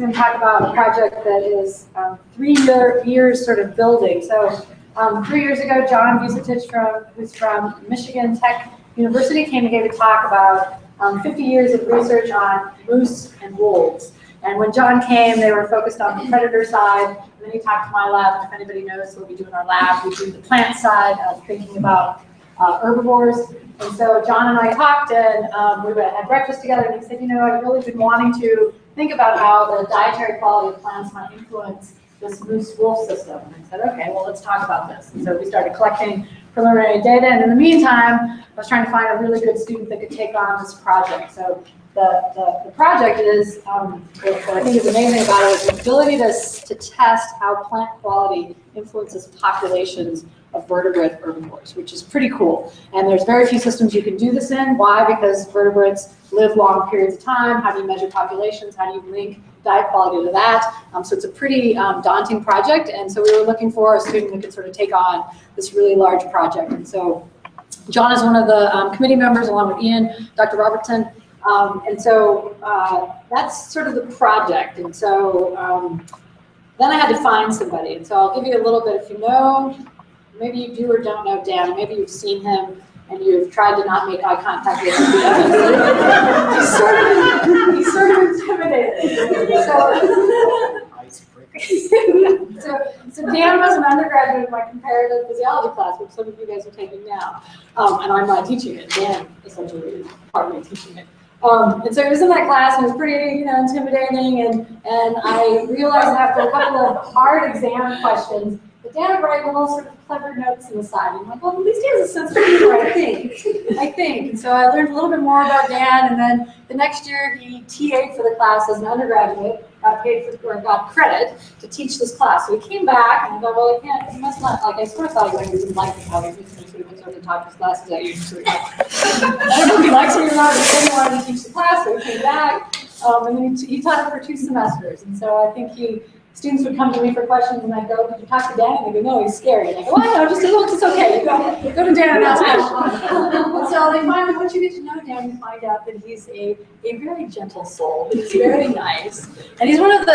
going to talk about a project that is 3 years sort of building. So 3 years ago, John Vucetich, who's from Michigan Tech University, came and gave a talk about 50 years of research on moose and wolves. And when John came, they were focused on the predator side. And then he talked to my lab, and if anybody knows what we do in our lab, we do the plant side, thinking about herbivores. And so John and I talked, and we had breakfast together, and he said, you know, I've really been wanting to think about how the dietary quality of plants might influence this moose-wolf system. And I said, okay, well, let's talk about this. And so we started collecting preliminary data, and in the meantime, I was trying to find a really good student that could take on this project. So the project is, what I think is amazing about it is the ability to test how plant quality influences populations of vertebrate herbivores, which is pretty cool. And there's very few systems you can do this in. Why? Because vertebrates live long periods of time. How do you measure populations? How do you link diet quality to that? So it's a pretty daunting project. And so we were looking for a student that could sort of take on this really large project. And so John is one of the committee members, along with Ian, Dr. Robertson. And so that's sort of the project. And so then I had to find somebody. And so I'll give you a little bit, if you know, maybe you do or don't know Dan, maybe you've seen him and you've tried to not make eye contact with him. He's sort of intimidating. So Dan was an undergraduate in my comparative physiology class, which some of you guys are taking now. And I'm not teaching it. Dan essentially is partly teaching it. And so he was in that class, and it was pretty, intimidating. And I realized after a couple of hard exam questions that Dan would write little sort of clever notes on the side. And I'm like, well, at least he has a sense of humor, I think. And so I learned a little bit more about Dan. And then the next year, he TA'd for the class as an undergraduate, got credit to teach this class. So he came back, and I thought, well, he must not, I sort of thought he didn't like the color. He sort of been to talk to his classes at you. I don't know if he likes me or not, but he wanted to teach the class, so he came back. And then he taught it for 2 semesters. And so I think students would come to me for questions, and I'd go, did you talk to Dan? And they'd go, no, he's scary. And I go, well, no, it's okay. You go to Dan and ask him. And so they finally, once you get to know Dan, you find out that he's a very gentle soul. He's very nice. And he's one of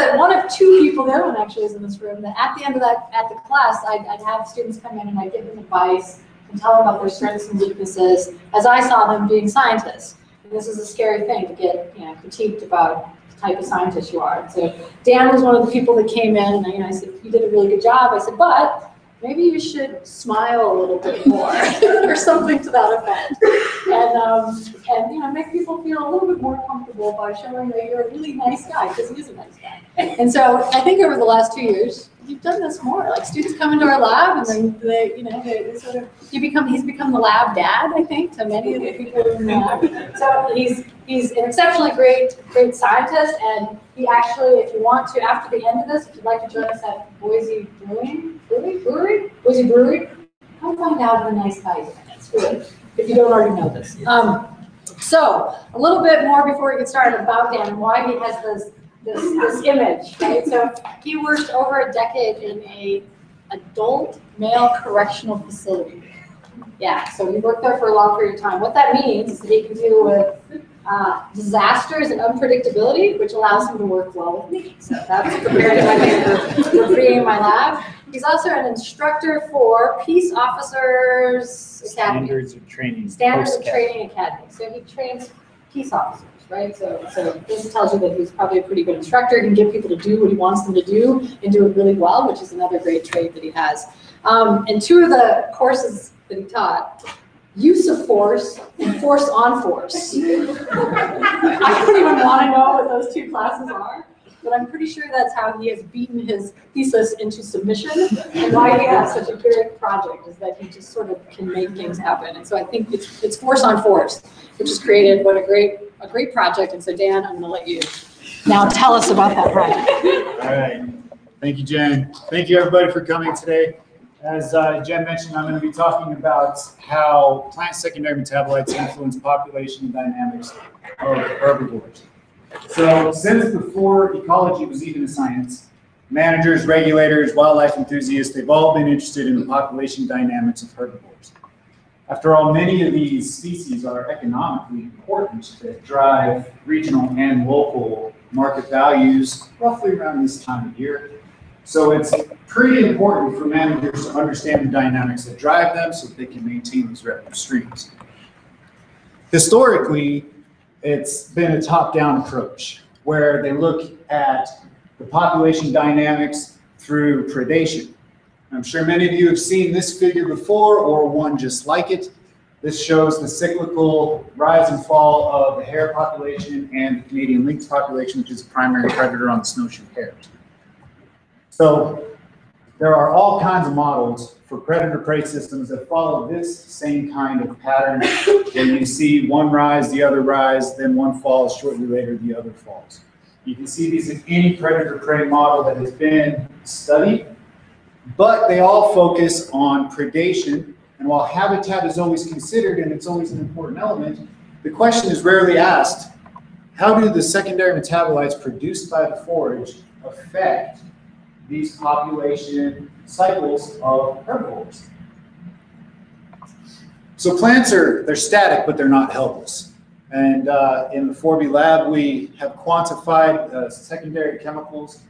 2 people, the other one actually is in this room, that at the end of the class, I'd have students come in and I'd give them advice and tell them about their strengths and weaknesses as I saw them being scientists. And this is a scary thing to get critiqued about type of scientist you are. So Dan was one of the people that came in, and I said, you did a really good job. I said, but maybe you should smile a little bit more, or something to that effect, and make people feel a little bit more comfortable by showing that you're a really nice guy, because he is a nice guy. And so I think over the last 2 years, you've done this more. Like, students come into our lab, and he's become the lab dad, I think, to many of the people in the lab. So he's an exceptionally great scientist, and he actually, if you want to, after the end of this, if you'd like to join us at Boise Brewery, come find out the nice guy is. Really, if you don't already know this. So a little bit more before we get started about Dan and why he has this image, right? So he worked over a decade in a adult male correctional facility. Yeah, so he worked there for a long period of time. What that means is that he can deal with disasters and unpredictability, which allows him to work well with me. So that's prepared for creating my lab. He's also an instructor for Peace Officers Academy. Standards of Training Academy. So he trains peace officers. Right, so this tells you that he's probably a pretty good instructor. He can get people to do what he wants them to do and do it really well, which is another great trait that he has. And 2 of the courses that he taught, use of force and force on force. I don't even want to know what those 2 classes are, but I'm pretty sure that's how he has beaten his thesis into submission, and why he has such a great project is that he just sort of can make things happen. And so I think it's force on force, which has created what a great project. And so Dan, I'm going to let you now tell us about that project. All right. Thank you, Jen. Thank you, everybody, for coming today. As Jen mentioned, I'm going to be talking about how plant secondary metabolites influence population dynamics of herbivores. So since before ecology was even a science, managers, regulators, wildlife enthusiasts, they've all been interested in the population dynamics of herbivores. After all, many of these species are economically important that drive regional and local market values roughly around this time of year. So it's pretty important for managers to understand the dynamics that drive them so that they can maintain these revenue streams. Historically, it's been a top-down approach where they look at the population dynamics through predation. I'm sure many of you have seen this figure before or one just like it. This shows the cyclical rise and fall of the hare population and the Canadian lynx population, which is a primary predator on the snowshoe hare. So there are all kinds of models for predator-prey systems that follow this same kind of pattern, where you see one rise, the other rise, then one falls, shortly later the other falls. You can see these in any predator-prey model that has been studied, but they all focus on predation. And while habitat is always considered and it's always an important element, the question is rarely asked, how do the secondary metabolites produced by the forage affect these population cycles of herbivores? So plants they're static, but they're not helpless. And in the 4B lab, we have quantified secondary chemicals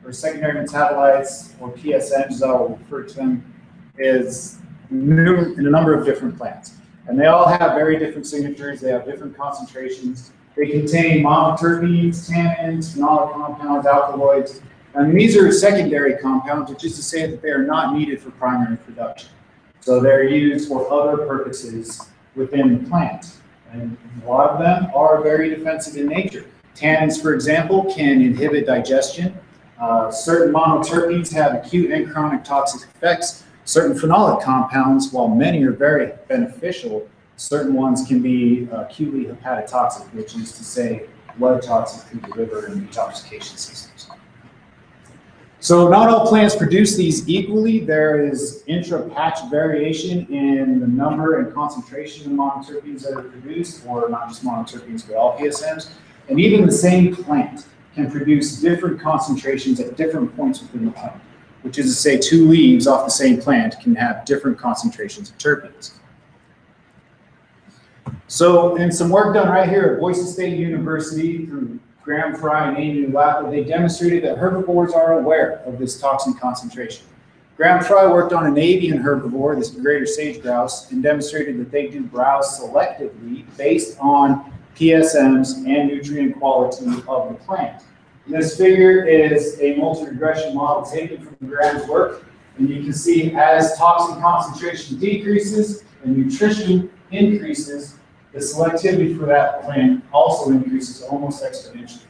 or secondary metabolites, or PSMs, as I'll refer to them, is in a number of different plants. And they all have very different signatures. They have different concentrations. They contain monoterpenes, tannins, phenolic compounds, alkaloids. And these are secondary compounds, which is to say that they are not needed for primary production. So they're used for other purposes within the plant. And a lot of them are very defensive in nature. Tannins, for example, can inhibit digestion. Certain monoterpenes have acute and chronic toxic effects. Certain phenolic compounds, while many are very beneficial, certain ones can be acutely hepatotoxic, which is to say blood toxic through the liver and detoxification systems. So not all plants produce these equally. There is intra-patch variation in the number and concentration of monoterpenes that are produced, or not just monoterpenes, but all PSMs. And even the same plant can produce different concentrations at different points within the plant, which is to say 2 leaves off the same plant can have different concentrations of terpenes. So in some work done right here at Boise State University through Graham Fry and Amy Lapid, they demonstrated that herbivores are aware of this toxin concentration. Graham Fry worked on an avian herbivore, this greater sage grouse, and demonstrated that they do browse selectively based on PSMs and nutrient quality of the plant. This figure is a multi-regression model taken from Graham's work, and you can see as toxin concentration decreases and nutrition increases, the selectivity for that plant also increases almost exponentially.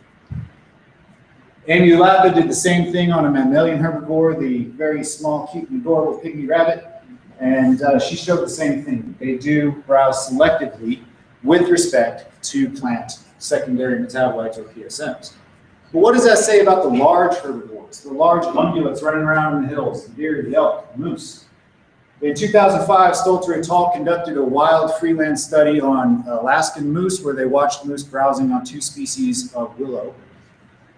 Amy Lapid did the same thing on a mammalian herbivore, the very small, cute, and adorable pygmy rabbit, and she showed the same thing. They do browse selectively with respect to plant secondary metabolites or PSMs. But what does that say about the large herbivores, the large ungulates running around in the hills, the deer, the elk, the moose? In 2005, Stolter et al. Conducted a wild freeland study on Alaskan moose, where they watched moose browsing on 2 species of willow.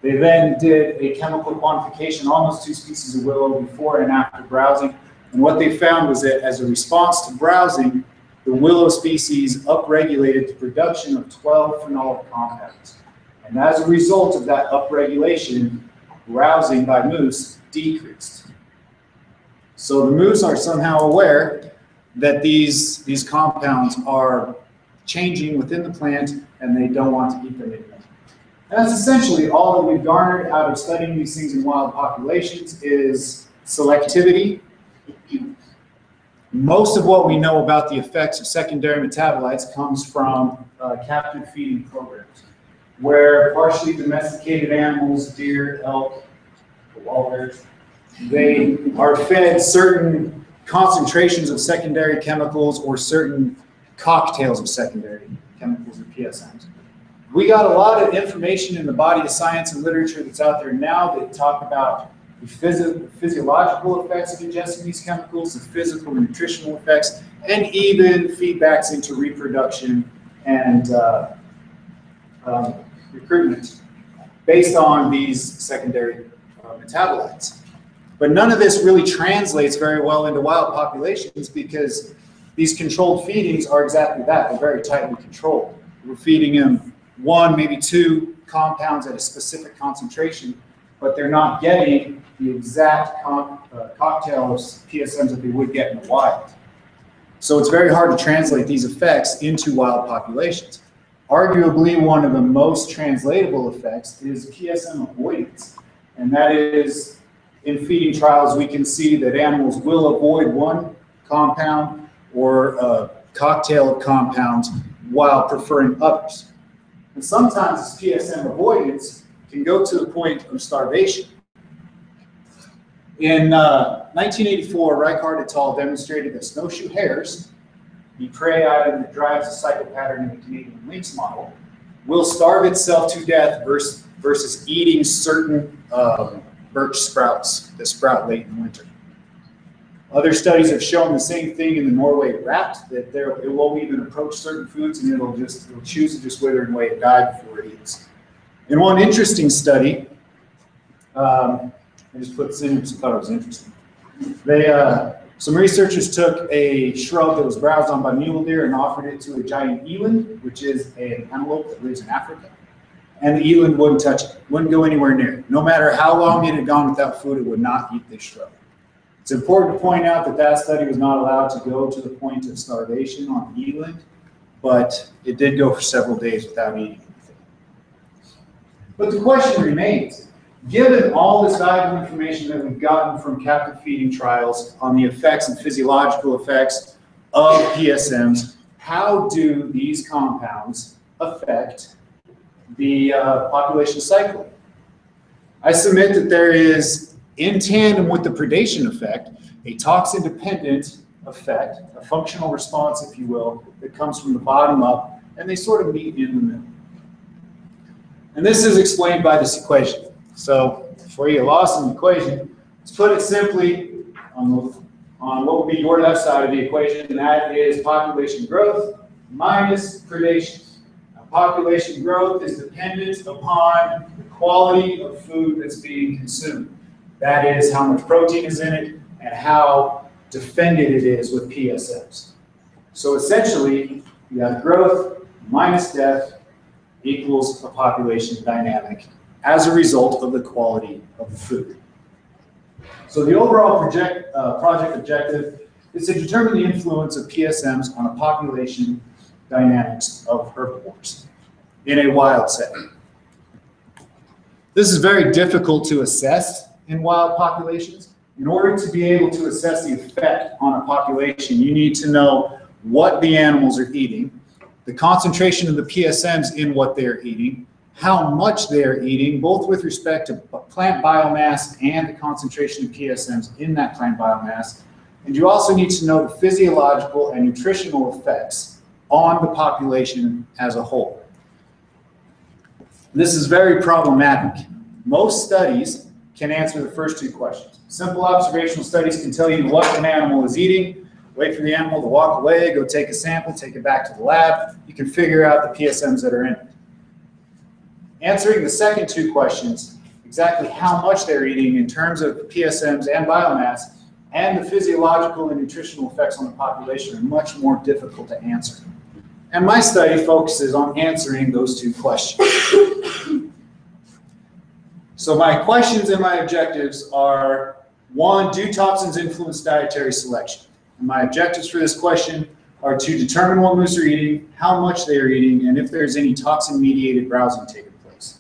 They then did a chemical quantification on those 2 species of willow before and after browsing. And what they found was that as a response to browsing, the willow species upregulated the production of 12 phenolic compounds. And as a result of that upregulation, browsing by moose decreased. So the moose are somehow aware that these compounds are changing within the plant and they don't want to eat them anymore. And that's essentially all that we've garnered out of studying these things in wild populations is selectivity. Most of what we know about the effects of secondary metabolites comes from captive feeding programs, where partially domesticated animals, deer, elk, walrus, they are fed certain concentrations of secondary chemicals or certain cocktails of secondary chemicals or PSMs. We got a lot of information in the body of science and literature that's out there now that talk about the physiological effects of ingesting these chemicals, the physical and nutritional effects, and even feedbacks into reproduction and recruitment based on these secondary metabolites. But none of this really translates very well into wild populations because these controlled feedings are exactly that. They're very tightly controlled. We're feeding them 1, maybe 2 compounds at a specific concentration, but they're not getting the exact cocktail of PSMs that they would get in the wild. So it's very hard to translate these effects into wild populations. Arguably, one of the most translatable effects is PSM avoidance. And that is, in feeding trials, we can see that animals will avoid one compound or a cocktail of compounds while preferring others. And sometimes this PSM avoidance can go to the point of starvation. In 1984, Reichard et al. Demonstrated that snowshoe hares, the prey item that drives the cycle pattern in the Canadian lynx model, will starve itself to death versus eating certain birch sprouts that sprout late in winter. Other studies have shown the same thing in the Norway rat, that it won't even approach certain foods and it'll choose to just wither away and die before it eats. In one interesting study, I just put this in because I thought it was interesting. Some researchers took a shrub that was browsed on by mule deer and offered it to a giant eland, which is an antelope that lives in Africa. And the eland wouldn't touch it, wouldn't go anywhere near it. No matter how long it had gone without food, it would not eat this shrub. It's important to point out that that study was not allowed to go to the point of starvation on the eland, but it did go for several days without eating anything. But the question remains, given all this valuable information that we've gotten from captive feeding trials on the effects and physiological effects of PSMs, how do these compounds affect the population cycle? I submit that there is, in tandem with the predation effect, a toxin-dependent effect, a functional response, if you will, that comes from the bottom up, and they sort of meet in the middle. And this is explained by this equation. So before you get lost in the equation, let's put it simply on what would be your left side of the equation, and that is population growth minus predation. Now, population growth is dependent upon the quality of food that's being consumed. That is how much protein is in it and how defended it is with PSMs. So essentially, you have growth minus death equals a population dynamic as a result of the quality of the food. So the overall project objective is to determine the influence of PSMs on a population dynamics of herbivores in a wild setting. This is very difficult to assess in wild populations. In order to be able to assess the effect on a population, you need to know what the animals are eating, the concentration of the PSMs in what they're eating, how much they're eating, both with respect to plant biomass and the concentration of PSMs in that plant biomass. And you also need to know the physiological and nutritional effects on the population as a whole. This is very problematic. Most studies can answer the first two questions. Simple observational studies can tell you what an animal is eating, wait for the animal to walk away, go take a sample, take it back to the lab. You can figure out the PSMs that are in it. Answering the second two questions, exactly how much they're eating in terms of PSMs and biomass, and the physiological and nutritional effects on the population are much more difficult to answer. And my study focuses on answering those two questions. So my questions and my objectives are, one, do toxins influence dietary selection? And my objectives for this question are to determine what moose are eating, how much they are eating, and if there's any toxin-mediated browsing taking place.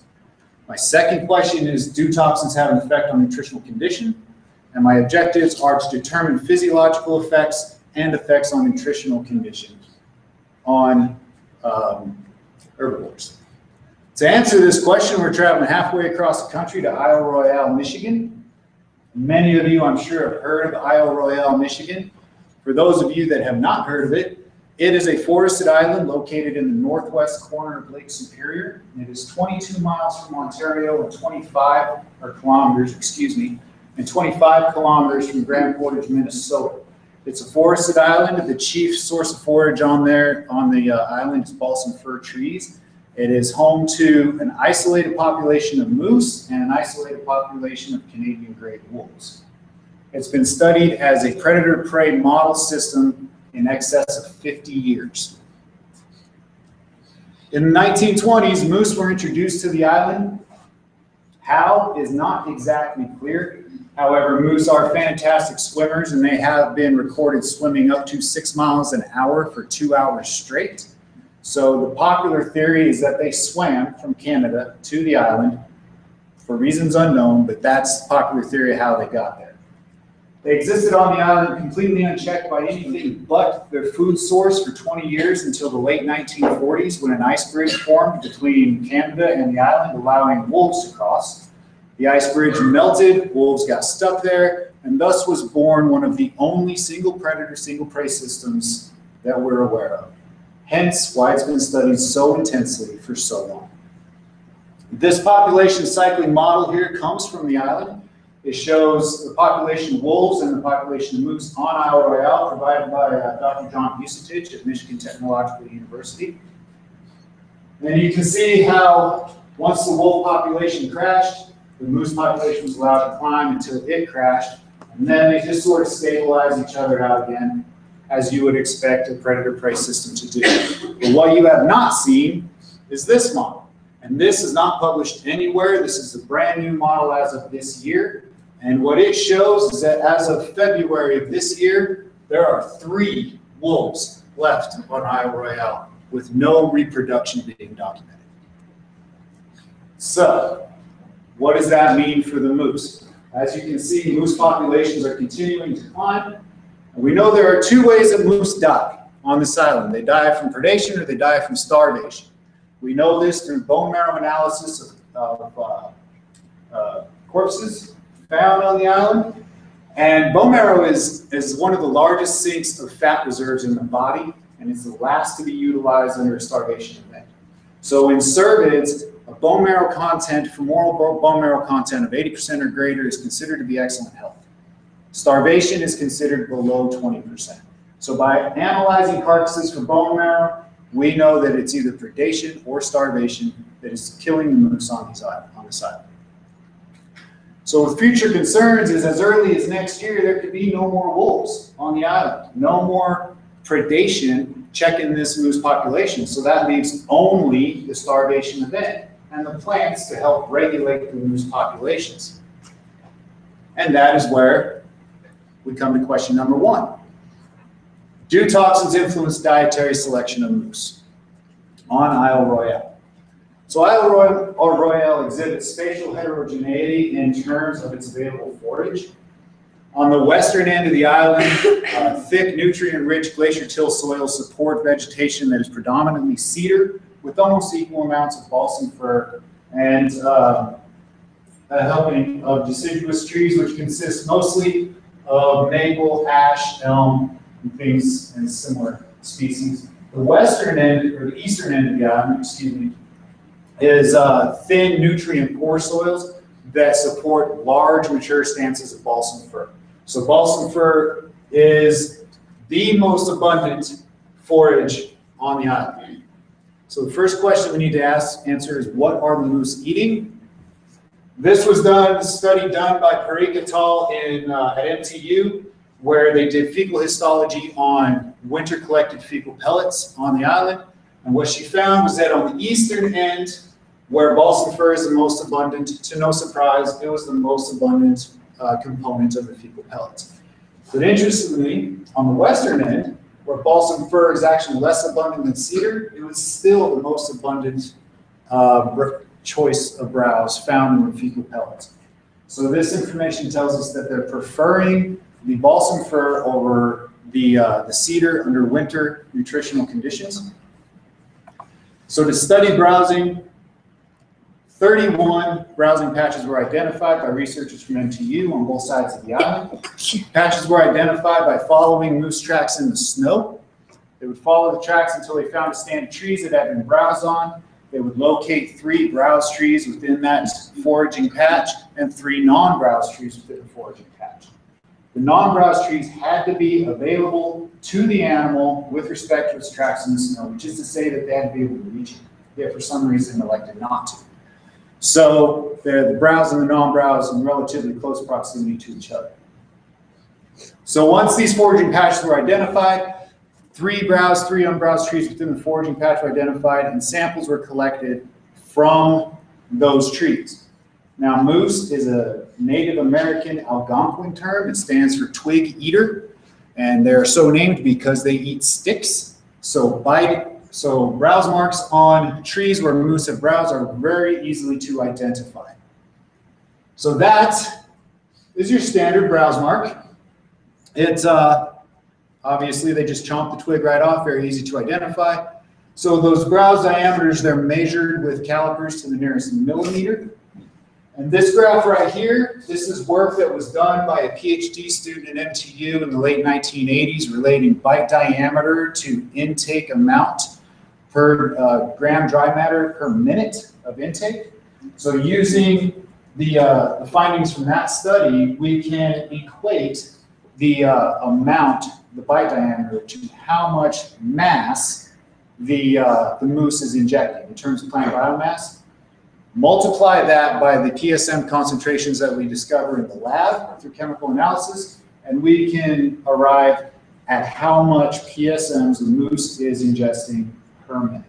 My second question is, do toxins have an effect on nutritional condition? And my objectives are to determine physiological effects and effects on nutritional condition on herbivores. To answer this question, we're traveling halfway across the country to Isle Royale, Michigan. Many of you, I'm sure, have heard of Isle Royale, Michigan. For those of you that have not heard of it, it is a forested island located in the northwest corner of Lake Superior. It is 22 miles from Ontario and 25 kilometers from Grand Portage, Minnesota. It's a forested island. The chief source of forage on the island is balsam fir trees. It is home to an isolated population of moose and an isolated population of Canadian great wolves. It's been studied as a predator-prey model system in excess of 50 years. In the 1920s, moose were introduced to the island. How is not exactly clear. However, moose are fantastic swimmers, and they have been recorded swimming up to 6 miles an hour for 2 hours straight. So the popular theory is that they swam from Canada to the island for reasons unknown, but that's the popular theory of how they got there. They existed on the island completely unchecked by anything but their food source for 20 years until the late 1940s, when an ice bridge formed between Canada and the island, allowing wolves to cross. The ice bridge melted, wolves got stuck there, and thus was born one of the only single predator, single prey systems that we're aware of. Hence why it's been studied so intensely for so long. This population cycling model here comes from the island. It shows the population of wolves and the population of moose on Isle Royale, provided by Dr. John Busatich at Michigan Technological University. And you can see how once the wolf population crashed, the moose population was allowed to climb until it crashed, and then they just sort of stabilize each other out again, as you would expect a predator-prey system to do. But what you have not seen is this model. And this is not published anywhere. This is a brand new model as of this year. And what it shows is that as of February of this year, there are 3 wolves left on Isle Royale with no reproduction being documented. So, what does that mean for the moose? As you can see, moose populations are continuing to climb. And we know there are 2 ways that moose die on this island. They die from predation or they die from starvation. We know this through bone marrow analysis of corpses found on the island. And bone marrow is one of the largest sinks of fat reserves in the body, and it's the last to be utilized under a starvation event. So in cervids, a bone marrow content, femoral bone marrow content of 80% or greater is considered to be excellent health. Starvation is considered below 20%. So by analyzing carcasses for bone marrow, we know that it's either predation or starvation that is killing the moose on this island. So with future concerns is as early as next year, there could be no more wolves on the island, no more predation checking this moose population. So that leaves only the starvation event and the plants to help regulate the moose populations. And that is where we come to question number 1. Do toxins influence dietary selection of moose on Isle Royale? So Isle Royale exhibits spatial heterogeneity in terms of its available forage. On the western end of the island, thick, nutrient-rich glacier till soils support vegetation that is predominantly cedar, with almost equal amounts of balsam fir and a helping of deciduous trees, which consist mostly of maple, ash, elm, and things and similar species. The western end, or the eastern end of the island, excuse me, is thin, nutrient-poor soils that support large, mature stances of balsam fir. So balsam fir is the most abundant forage on the island. So the first question we need to answer is, what are the moose eating? This was a study done by Parikh et al. At MTU, where they did fecal histology on winter collected fecal pellets on the island. And what she found was that on the eastern end, where balsam fir is the most abundant, to no surprise, it was the most abundant component of the fecal pellets. But interestingly, on the western end, where balsam fir is actually less abundant than cedar, it was still the most abundant choice of browse found in the fecal pellets. So this information tells us that they're preferring the balsam fir over the cedar under winter nutritional conditions. So to study browsing, 31 browsing patches were identified by researchers from MTU on both sides of the island. Patches were identified by following moose tracks in the snow. They would follow the tracks until they found a stand of trees that had been browsed on. They would locate 3 browse trees within that foraging patch and 3 non-browse trees within the foraging patch. The non-browse trees had to be available to the animal with respect to its tracks in the snow, which is to say that they had to be able to reach it. Yet for some reason elected not to. So the browse and the non-browse in relatively close proximity to each other. So once these foraging patches were identified, 3 browsed, 3 unbrowsed trees within the foraging patch were identified, and samples were collected from those trees. Now, moose is a Native American Algonquin term. It stands for twig eater, and they're so named because they eat sticks. So browse marks on trees where moose have browsed are very easily to identify. So that is your standard browse mark. It's obviously they just chomp the twig right off, very easy to identify. So those browse diameters, they're measured with calipers to the nearest millimeter. And this graph right here, this is work that was done by a PhD student at MTU in the late 1980s relating bite diameter to intake amount per gram dry matter per minute of intake. So using the findings from that study, we can equate the amount, the bite diameter, to how much mass the moose is injecting in terms of plant biomass. Multiply that by the PSM concentrations that we discover in the lab through chemical analysis, and we can arrive at how much PSMs the moose is ingesting per minute.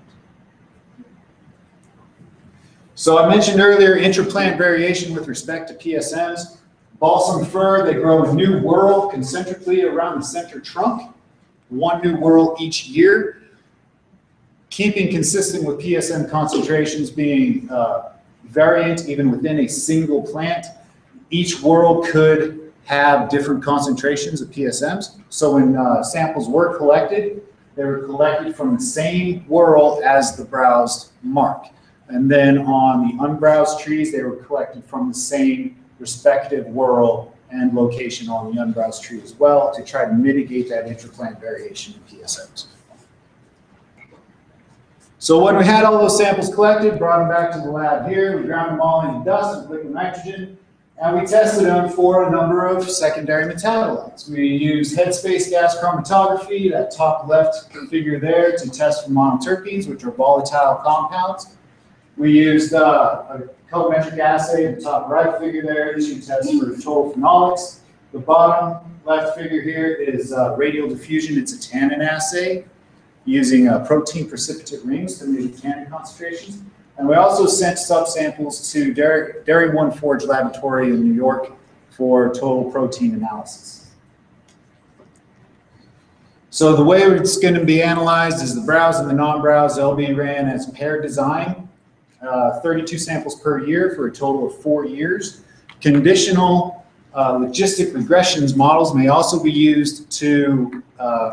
So I mentioned earlier intraplant variation with respect to PSMs. Balsam fir, they grow a new whorl concentrically around the center trunk, 1 new whorl each year. Keeping consistent with PSM concentrations being variant even within a single plant, each whorl could have different concentrations of PSMs. So when samples were collected, they were collected from the same whorl as the browsed mark. And then on the unbrowsed trees, they were collected from the same respective whorl and location on the unbrowsed tree as well to try to mitigate that intraplant variation in PSMs. So when we had all those samples collected, brought them back to the lab here, we ground them all into dust with liquid nitrogen, and we tested them for a number of secondary metabolites. We used headspace gas chromatography, that top left figure there, to test for monoterpenes, which are volatile compounds. We used a colorimetric assay, the top right figure there, to test for total phenolics. The bottom left figure here is radial diffusion. It's a tannin assay, using protein precipitate rings to measure tannin concentrations. And we also sent subsamples to Dairy One Forge Laboratory in New York for total protein analysis. So the way it's going to be analyzed is the browse and the non-browse. They'll be ran as paired design, 32 samples per year for a total of 4 years. Conditional logistic regressions models may also be used to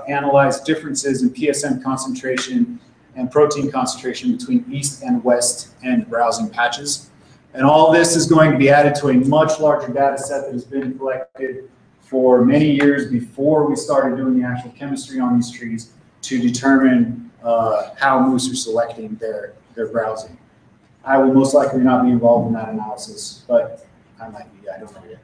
analyze differences in PSM concentration and protein concentration between east and west end browsing patches. And all this is going to be added to a much larger data set that has been collected for many years before we started doing the actual chemistry on these trees to determine how moose are selecting their browsing. I will most likely not be involved in that analysis, but I might be, I don't know yet.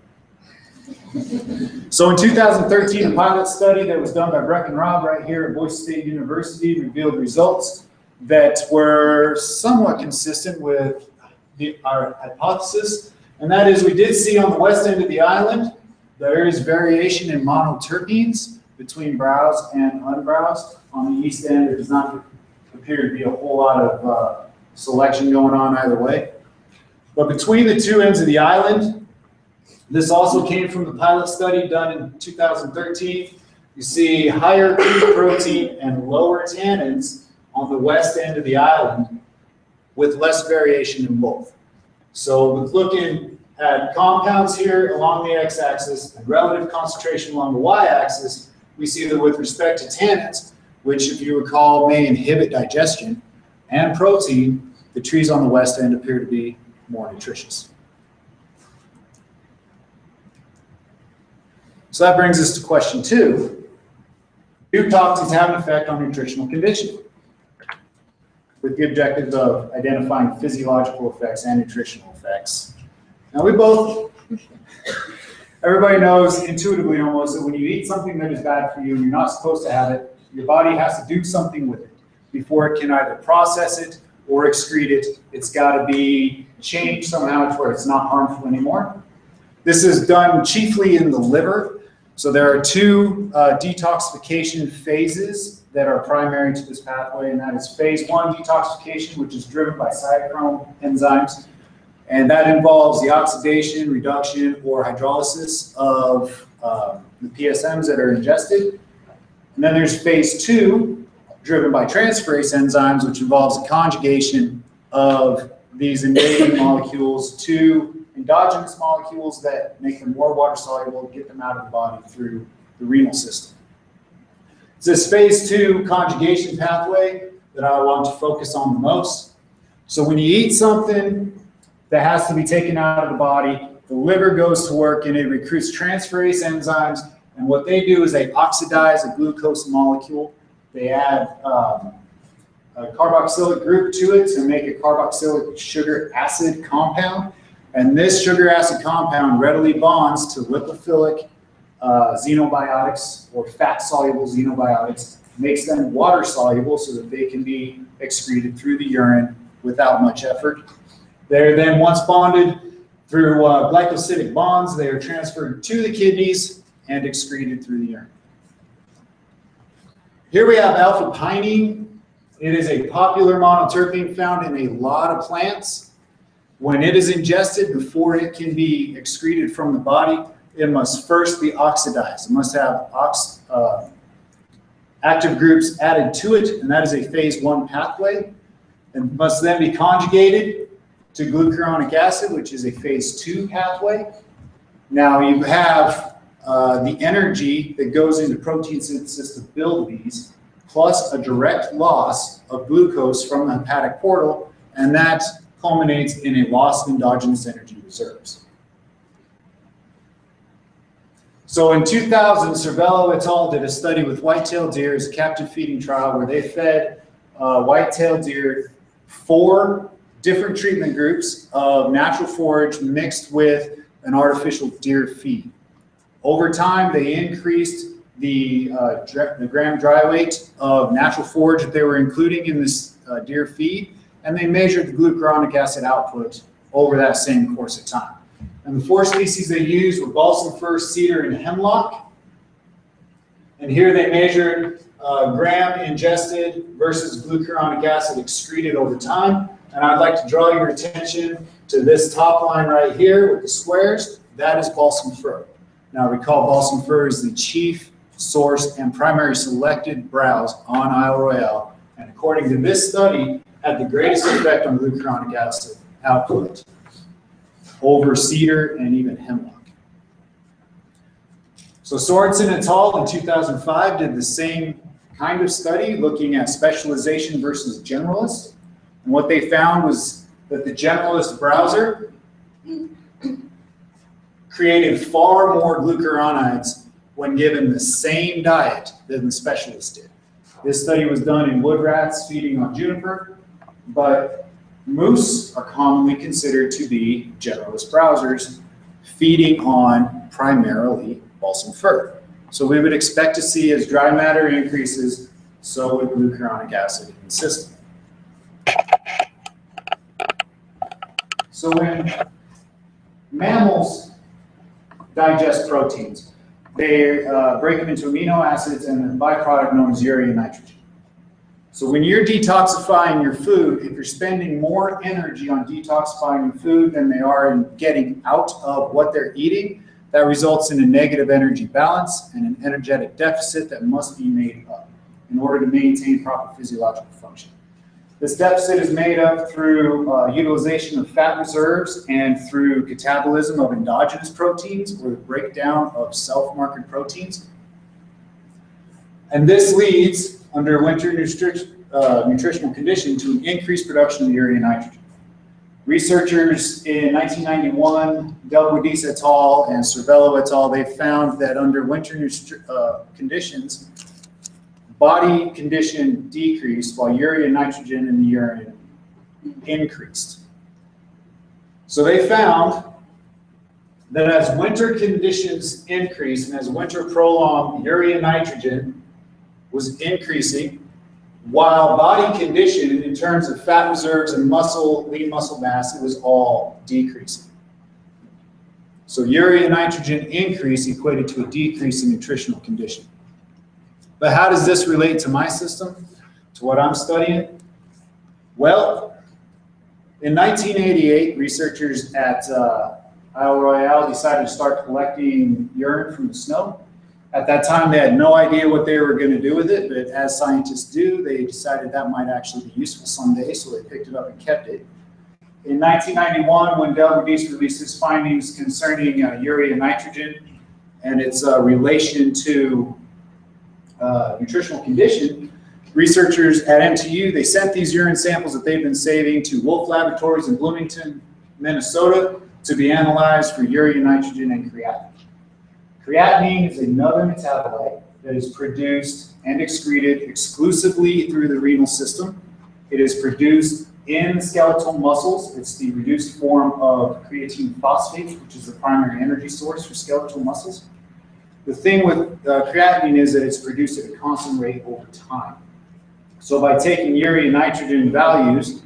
So in 2013, a pilot study that was done by Breck and Robb right here at Boise State University revealed results that were somewhat consistent with our hypothesis, and that is we did see on the west end of the island there is variation in monoterpenes between browsed and unbrowsed. On the east end, there does not appear to be a whole lot of selection going on either way. But between the two ends of the island, this also came from the pilot study done in 2013. You see higher pea protein and lower tannins on the west end of the island with less variation in both. So with looking at compounds here along the x-axis and relative concentration along the y-axis, we see that with respect to tannins, which if you recall may inhibit digestion, and protein, the trees on the west end appear to be more nutritious. So that brings us to question 2. Do toxins have an effect on nutritional conditioning? With the objective of identifying physiological effects and nutritional effects. Now everybody knows intuitively almost that when you eat something that is bad for you, you're not supposed to have it, your body has to do something with it before it can either process it or excrete it. It's got to be changed somehow to where it's not harmful anymore. This is done chiefly in the liver. So there are 2 detoxification phases that are primary to this pathway, and that is phase 1 detoxification, which is driven by cytochrome enzymes. And that involves the oxidation, reduction, or hydrolysis of the PSMs that are ingested. And then there's phase 2, driven by transferase enzymes, which involves the conjugation of these invading molecules to endogenous molecules that make them more water soluble, get them out of the body through the renal system. It's this phase 2 conjugation pathway that I want to focus on the most. So when you eat something that has to be taken out of the body, the liver goes to work and it recruits transferase enzymes. And what they do is they oxidize a glucose molecule. They add a carboxylic group to it to make a carboxylic sugar acid compound. And this sugar acid compound readily bonds to lipophilic xenobiotics or fat-soluble xenobiotics, makes them water-soluble so that they can be excreted through the urine without much effort. They're then, once bonded through glycosidic bonds, they are transferred to the kidneys and excreted through the urine. Here we have alpha-pinene. It is a popular monoterpene found in a lot of plants. When it is ingested, before it can be excreted from the body, it must first be oxidized. It must have active groups added to it, and that is a phase 1 pathway. It must then be conjugated to glucuronic acid, which is a phase 2 pathway. Now you have the energy that goes into protein synthesis to build these, plus a direct loss of glucose from the hepatic portal, and that culminates in a loss of endogenous energy reserves. So in 2000, Cervello et al. Did a study with white-tailed deer as a captive feeding trial where they fed white-tailed deer 4 different treatment groups of natural forage mixed with an artificial deer feed. Over time, they increased the gram dry weight of natural forage that they were including in this deer feed, and they measured the glucuronic acid output over that same course of time. And the 4 species they used were balsam fir, cedar, and hemlock. And here they measured gram ingested versus glucuronic acid excreted over time. And I'd like to draw your attention to this top line right here with the squares. That is balsam fir. Now recall, balsam fir is the chief source and primary selected browse on Isle Royale, and according to this study, had the greatest effect on glucuronic acid output over cedar and even hemlock. So Sorensen et al. In 2005 did the same kind of study looking at specialization versus generalist. And what they found was that the generalist browser created far more glucuronides when given the same diet than the specialist did. This study was done in wood rats feeding on juniper, but moose are commonly considered to be generalist browsers feeding on primarily balsam fir. So we would expect to see as dry matter increases, so would glucuronic acid in the system. So when mammals digest proteins, they break them into amino acids and a byproduct known as urea and nitrogen. So when you're detoxifying your food, if you're spending more energy on detoxifying your food than they are in getting out of what they're eating, that results in a negative energy balance and an energetic deficit that must be made up in order to maintain proper physiological function. This deficit is made up through utilization of fat reserves and through catabolism of endogenous proteins or the breakdown of self-markered proteins. And this leads, under winter nutritional condition, to an increased production of urea and nitrogen. Researchers in 1991, Delboudis et al. And Cervello et al., they found that under winter conditions, body condition decreased while urea and nitrogen in the urine increased. So they found that as winter conditions increased and as winter prolonged, urea and nitrogen was increasing, while body condition in terms of fat reserves and muscle, lean muscle mass, it was all decreasing. So urea and nitrogen increase equated to a decrease in nutritional condition. But how does this relate to my system, to what I'm studying? Well, in 1988, researchers at Isle Royale decided to start collecting urine from the snow. At that time, they had no idea what they were going to do with it, but as scientists do, they decided that might actually be useful someday, so they picked it up and kept it. In 1991, when Del Rodis released his findings concerning urea and nitrogen and its relation to nutritional condition, researchers at MTU, they sent these urine samples that they've been saving to Wolf Laboratories in Bloomington, Minnesota, to be analyzed for urea, nitrogen, and creatinine. Creatinine is another metabolite that is produced and excreted exclusively through the renal system. It is produced in skeletal muscles. It's the reduced form of creatine phosphate, which is the primary energy source for skeletal muscles. The thing with creatinine is that it's produced at a constant rate over time. So by taking urea and nitrogen values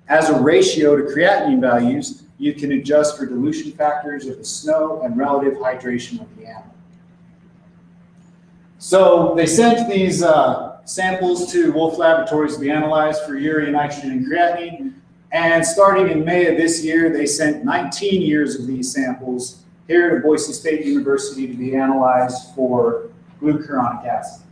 as a ratio to creatinine values, you can adjust for dilution factors of the snow and relative hydration of the animal. So they sent these samples to Wolf Laboratories to be analyzed for urea, nitrogen, and creatinine. And starting in May of this year, they sent 19 years of these samples here to Boise State University to be analyzed for glucuronic acid.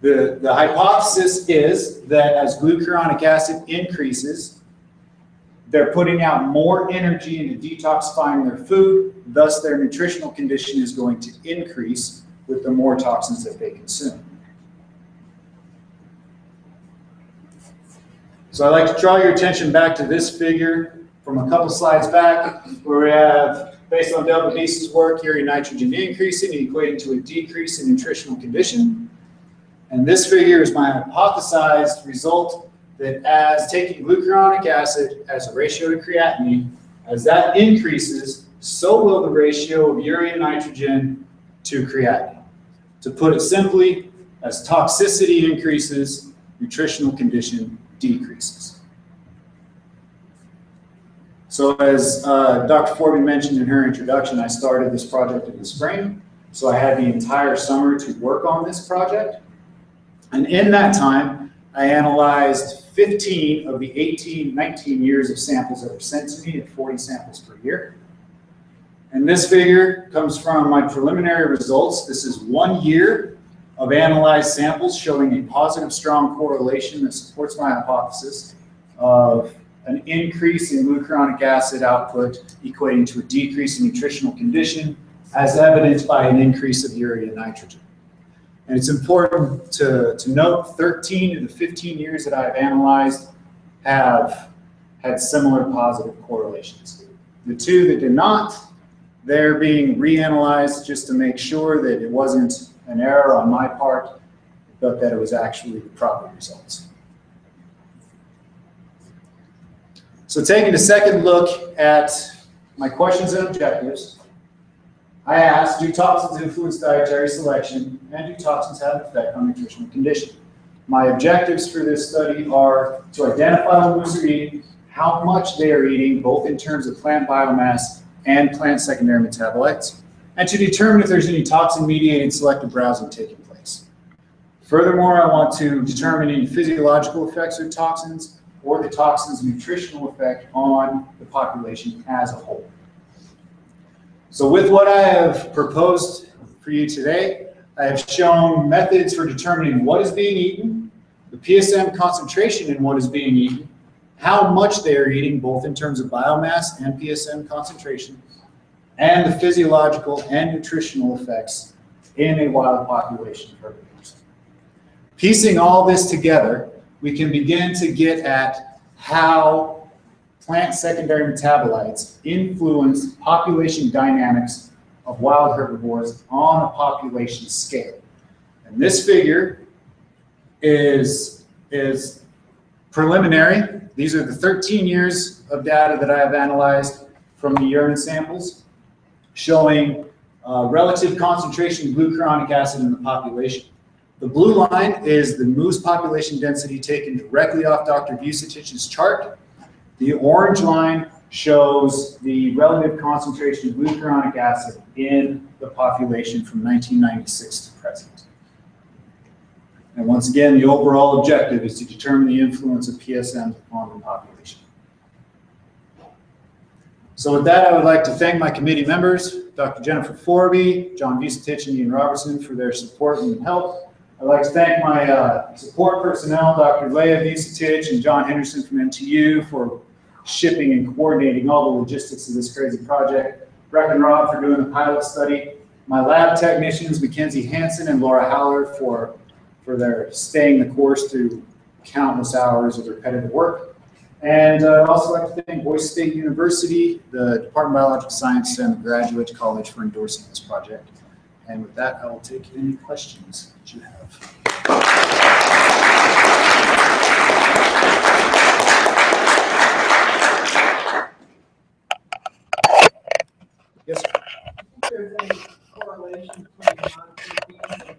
The hypothesis is that as glucuronic acid increases, they're putting out more energy into detoxifying their food, thus their nutritional condition is going to increase with the more toxins that they consume. So I'd like to draw your attention back to this figure from a couple slides back, where we have, based on Del Rodis' work, urea nitrogen increasing, equating to a decrease in nutritional condition. And this figure is my hypothesized result that as taking glucuronic acid as a ratio to creatinine, as that increases, so will the ratio of urea nitrogen to creatinine. To put it simply, as toxicity increases, nutritional condition decreases. So as Dr. Forbin mentioned in her introduction, I started this project in the spring. So I had the entire summer to work on this project. And in that time, I analyzed 15 of the 19 years of samples that were sent to me at 40 samples per year. And this figure comes from my preliminary results. This is 1 year of analyzed samples showing a positive, strong correlation that supports my hypothesis of an increase in glucuronic acid output equating to a decrease in nutritional condition, as evidenced by an increase of urea and nitrogen. And it's important to note 13 of the 15 years that I've analyzed have had similar positive correlations. The two that did not, they're being reanalyzed just to make sure that it wasn't an error on my part, but that it was actually the proper results. So taking a second look at my questions and objectives, I asked, do toxins influence dietary selection, and do toxins have an effect on nutritional condition? My objectives for this study are to identify when moose are eating, how much they are eating, both in terms of plant biomass and plant secondary metabolites, and to determine if there's any toxin-mediated selective browsing taking place. Furthermore, I want to determine any physiological effects of toxins or the toxin's nutritional effect on the population as a whole. So with what I have proposed for you today, I have shown methods for determining what is being eaten, the PSM concentration in what is being eaten, how much they are eating, both in terms of biomass and PSM concentration, and the physiological and nutritional effects in a wild population of herbivores. Piecing all this together, we can begin to get at how plant secondary metabolites influence population dynamics of wild herbivores on a population scale. And this figure is preliminary. These are the 13 years of data that I have analyzed from the urine samples, showing relative concentration of glucuronic acid in the population. The blue line is the moose population density taken directly off Dr. Vucetich's chart. The orange line shows the relative concentration of glucuronic acid in the population from 1996 to present. And once again, the overall objective is to determine the influence of PSMs on the population. So with that, I would like to thank my committee members, Dr. Jennifer Forby, John Visitich, and Ian Robertson for their support and help. I'd like to thank my support personnel, Dr. Leah Visitich and John Henderson from MTU for shipping and coordinating all the logistics of this crazy project. Breck and Rob for doing the pilot study. My lab technicians, Mackenzie Hansen and Laura Howler for their staying the course through countless hours of repetitive work. And I'd also like to thank Boise State University, the Department of Biological Science, and the Graduate College for endorsing this project. And with that, I will take any questions that you have. Yes, sir. There's a correlation between monoproteins and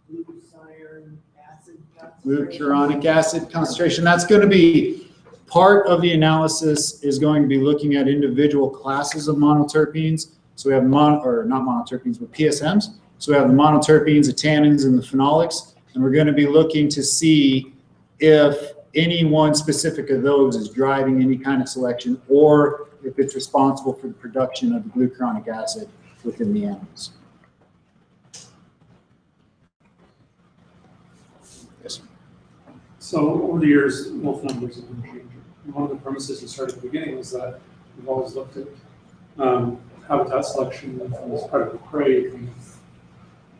glucuronic acid concentration. Glucuronic acid concentration. That's going to be part of the analysis, is going to be looking at individual classes of monoterpenes. So we have not monoterpenes, but PSMs. So we have the monoterpenes, the tannins, and the phenolics. And we're going to be looking to see if any one specific of those is driving any kind of selection, or if it's responsible for the production of the glucuronic acid within the animals. Yes, sir. So over the years, wolf numbers have been changing. One of the premises you started at the beginning was that we've always looked at habitat selection from this predator prey kind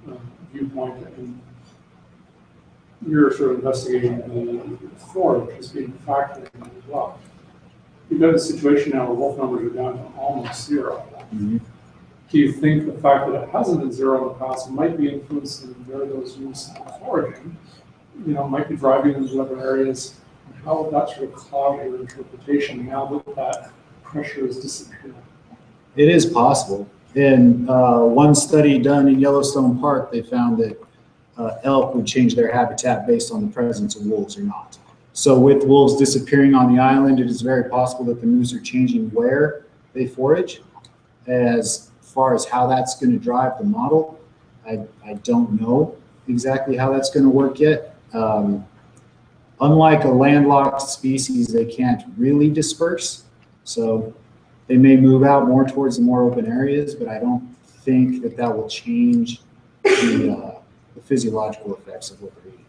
of viewpoint, and you're sort of investigating the forage as being a factor in it as well. You've got a situation now where wolf numbers are down to almost zero. Mm-hmm. Do you think the fact that it hasn't been zero in the past might be influencing where those use foraging, might be driving them to other areas? And how would that sort of cloud your interpretation now that that pressure is disappearing? It is possible. In one study done in Yellowstone Park, they found that elk would change their habitat based on the presence of wolves or not. So with wolves disappearing on the island, it is very possible that the moose are changing where they forage. As far as how that's going to drive the model, I don't know exactly how that's going to work yet. Unlike a landlocked species, they can't really disperse. So they may move out more towards the more open areas, but I don't think that that will change the physiological effects of what they're eating.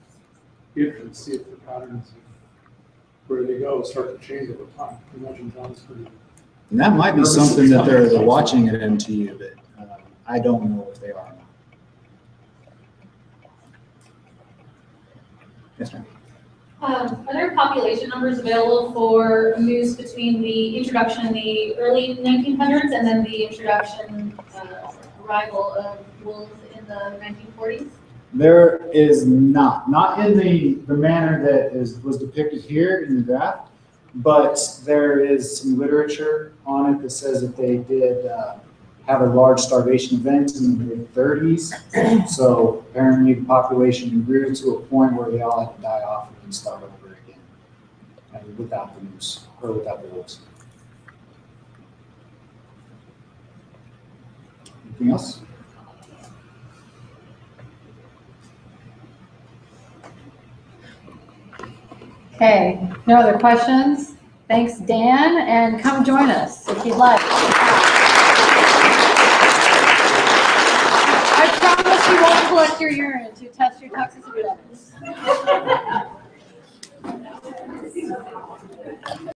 Be interested to see if the patterns of where they go start to change over time. I imagine John's pretty. And that might be something that they're watching at MTU, but I don't know if they are or not. Yes, ma'am. Are there population numbers available for moose between the introduction in the early 1900s and then the introduction, arrival of wolves in the 1940s? There is not in the manner that was depicted here in the graph, but there is some literature on it that says that they did have a large starvation event in the mid-30s. So apparently the population grew to a point where they all had to die off and start over again, and without the moose or without the wolves. Anything else? Okay, no other questions? Thanks, Dan, and come join us if you'd like. I promise you won't collect your urine to test your toxicity levels.